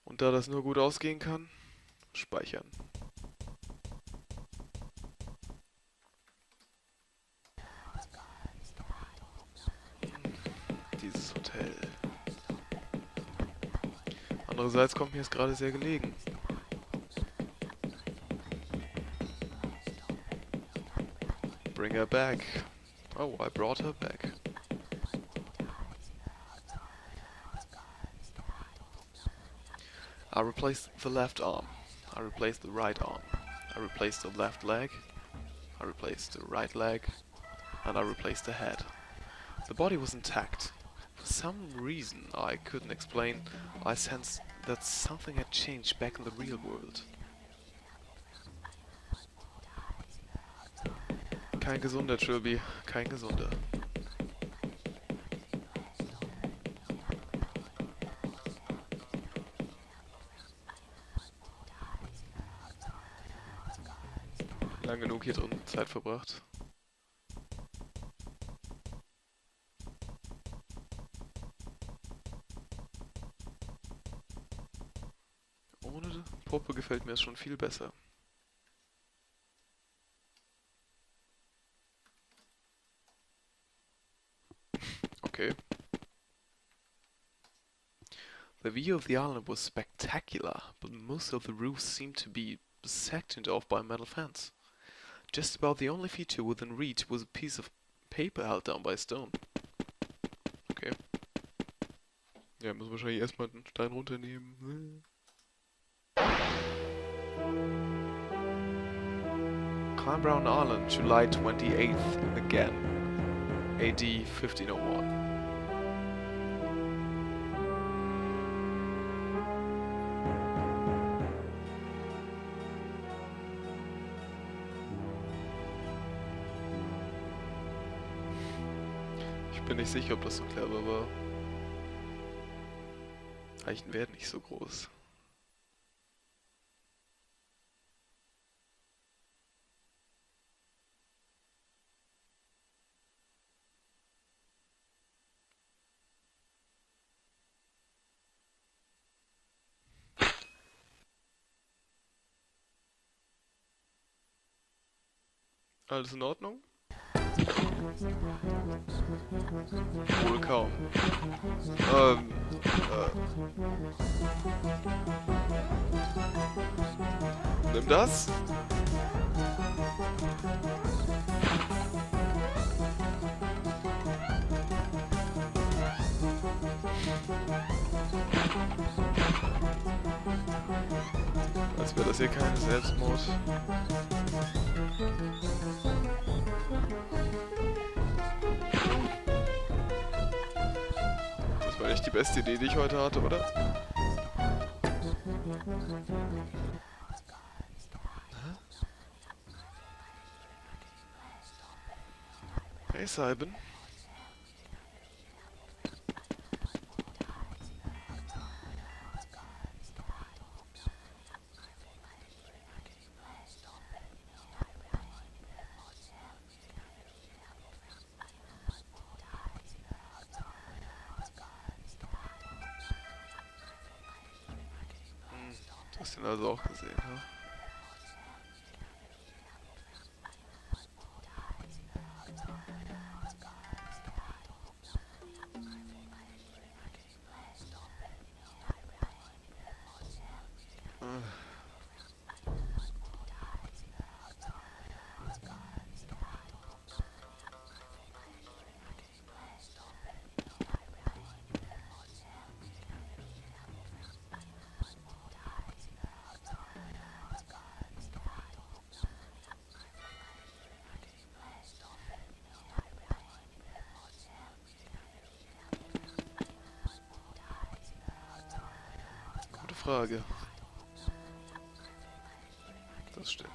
Und da das nur gut ausgehen kann, speichern. Dieses Hotel. Andererseits kommt mir es gerade sehr gelegen. Bring her back. Oh, I brought her back. I replaced the left arm. I replaced the right arm. I replaced the left leg. I replaced the right leg. And I replaced the head. The body was intact. For some reason I couldn't explain, I sensed that something had changed back in the real world. Kein gesunder, Trilby. Kein gesunder. Lang genug hier drin Zeit verbracht. Ohne Puppe gefällt mir es schon viel besser. Okay. The view of the island was spectacular, but most of the roofs seemed to be sectioned off by a metal fence. Just about the only feature within reach was a piece of paper held down by a stone. Okay. Ja, müssen wir wahrscheinlich erstmal den Stein runternehmen. Clanbrown Island, July 28th, again. AD 1501. Ich bin nicht sicher, ob das so clever war. Eichen werden nicht so groß. Alles in Ordnung? Wohl kaum. Nimm das? Als wäre das hier kein Selbstmord. Das war nicht die beste Idee, die ich heute hatte, oder? Hey, Simon. Du hast ihn also auch gesehen, ne? Gute Frage. Das stimmt.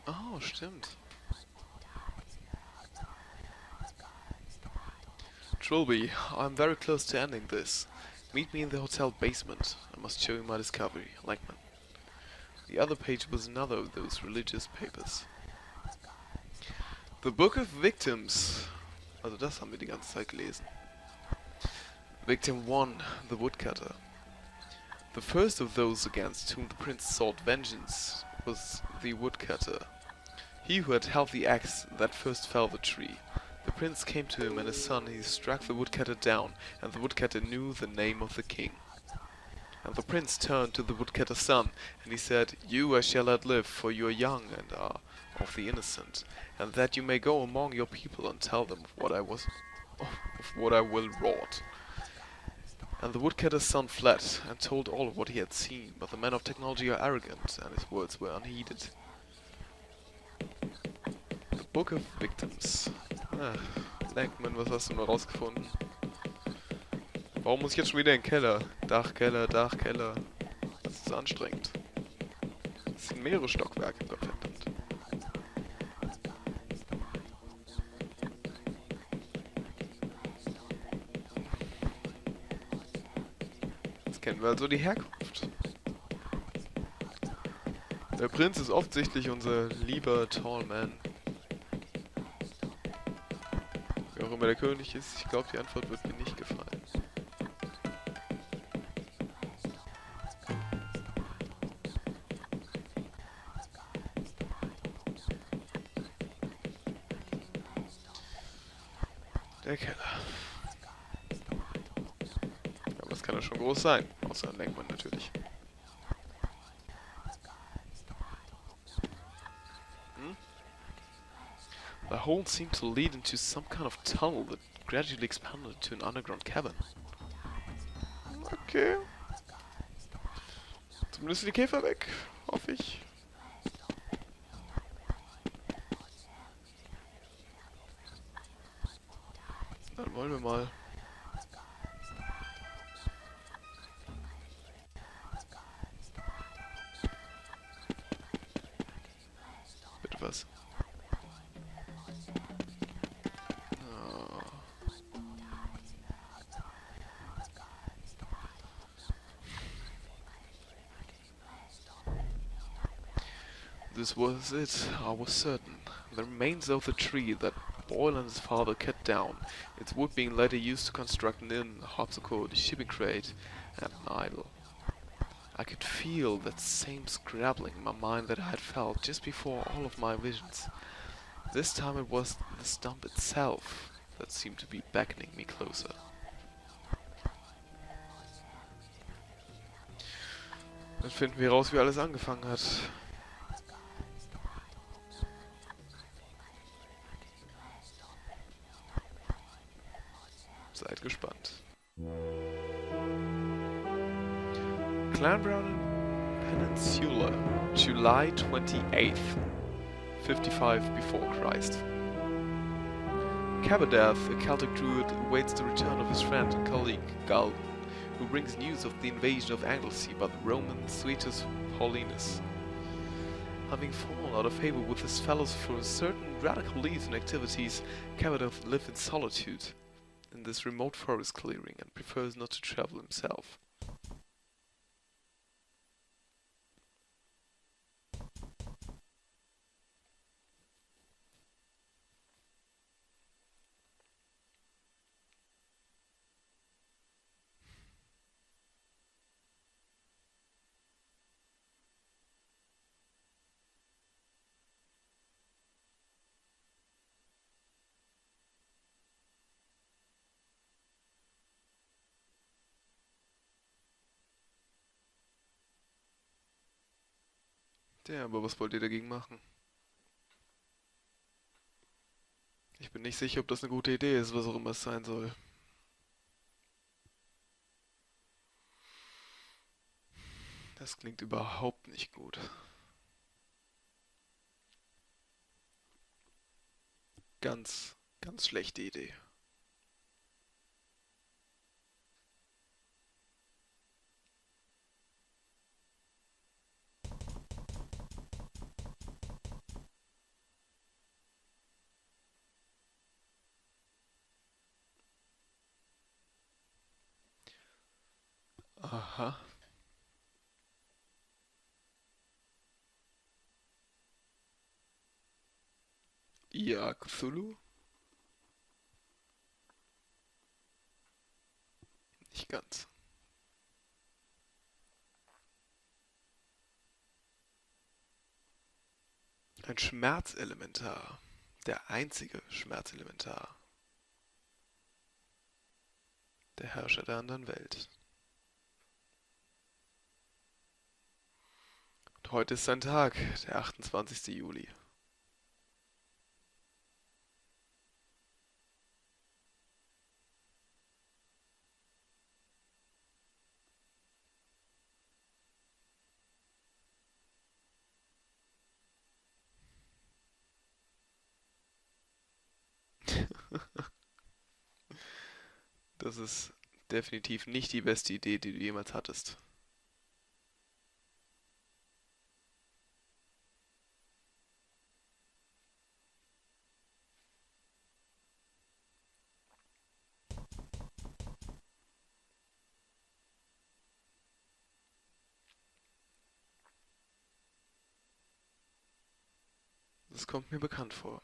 Oh, stimmt. Trilby, I'm very close to ending this. Meet me in the hotel basement. I must show you my discovery, Langman. The other page was another of those religious papers. The Book of Victims. Also das haben wir die ganze Zeit gelesen. Victim 1, the woodcutter. The first of those against whom the prince sought vengeance was the woodcutter. He who had held the axe that first felled the tree. The prince came to him and his son, he struck the woodcutter down, and the woodcutter knew the name of the king. And the prince turned to the woodcutter's son, and he said, You I shall not live, for you are young and are of the innocent, and that you may go among your people and tell them of what I will wrought. And the woodcutter's son fled, and told all of what he had seen, but the men of technology are arrogant, and his words were unheeded. The Book of Victims. Lankman, was hast du mal rausgefunden? Warum muss ich jetzt schon wieder in den Keller? Dachkeller, Dachkeller. Das ist anstrengend. Es sind mehrere Stockwerke, Gottverdammt. Jetzt kennen wir also die Herkunft. Der Prinz ist offensichtlich unser lieber Tallman. Wer auch immer der König ist, ich glaube, die Antwort wird mir nicht gefallen. Der Keller. Aber das kann ja schon groß sein, außer an Lenkmann natürlich. The hole seemed to lead into some kind of tunnel that gradually expanded to an underground cavern. Okay. Zumindest sind die Käfer weg, hoffe ich. Dann wollen wir mal. Bitte was? This was it, I was certain. The remains of the tree that Boyle and his father cut down, its wood being later used to construct an inn, a harpsichord, a shipping crate, and an idol. I could feel that same scrabbling in my mind that I had felt just before all of my visions. This time it was the stump itself that seemed to be beckoning me closer. Dann finden wir raus, wie alles angefangen hat. Seid gespannt. Clanbrown Peninsula, July 28th, 55 before Christ. Cabadath, a Celtic druid, awaits the return of his friend and colleague, Gal, who brings news of the invasion of Anglesey by the Roman Suetus Paulinus. Having fallen out of favor with his fellows for certain radical beliefs and activities, Cabadath lived in solitude in this remote forest clearing and prefers not to travel himself. Ja, aber was wollt ihr dagegen machen? Ich bin nicht sicher, ob das eine gute Idee ist, was auch immer es sein soll. Das klingt überhaupt nicht gut. Ganz, ganz schlechte Idee. Aha. Ja, Cthulhu? Nicht ganz. Ein Schmerzelementar. Der einzige Schmerzelementar. Der Herrscher der anderen Welt. Und heute ist sein Tag, der 28. Juli. Das ist definitiv nicht die beste Idee, die du jemals hattest. Das kommt mir bekannt vor.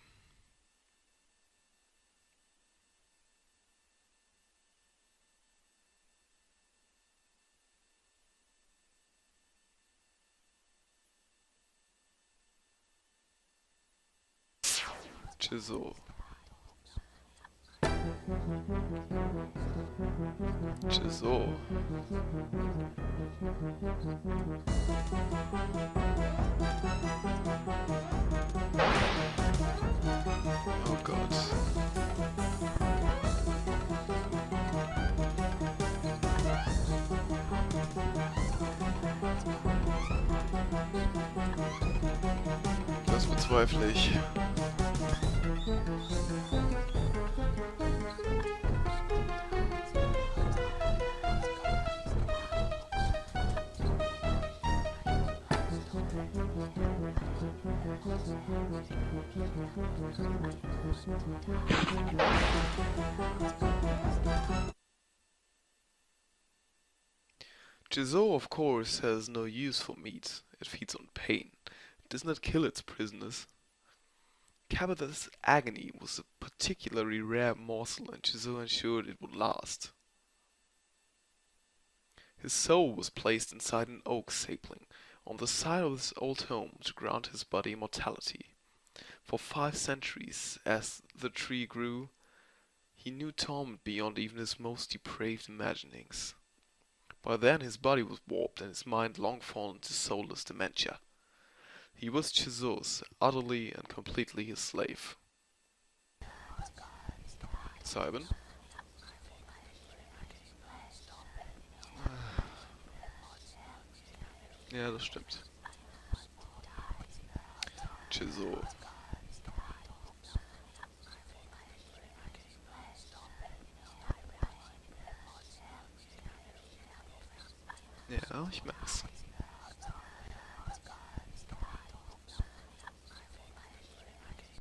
Chisel. Chisel. Oh Gott. Das bezweifle ich. Chisel, of course, has no use for meat. It feeds on pain. It does not kill its prisoners. Cabot's agony was a particularly rare morsel, and Chisel ensured it would last. His soul was placed inside an oak sapling on the side of his old home to grant his body immortality. For 5 centuries, as the tree grew, he knew torment beyond even his most depraved imaginings. By then his body was warped and his mind long fallen to soulless dementia. He was Chisel's, utterly and completely his slave. Simon? Ja, das stimmt. Chisel. Ja, ich merk's.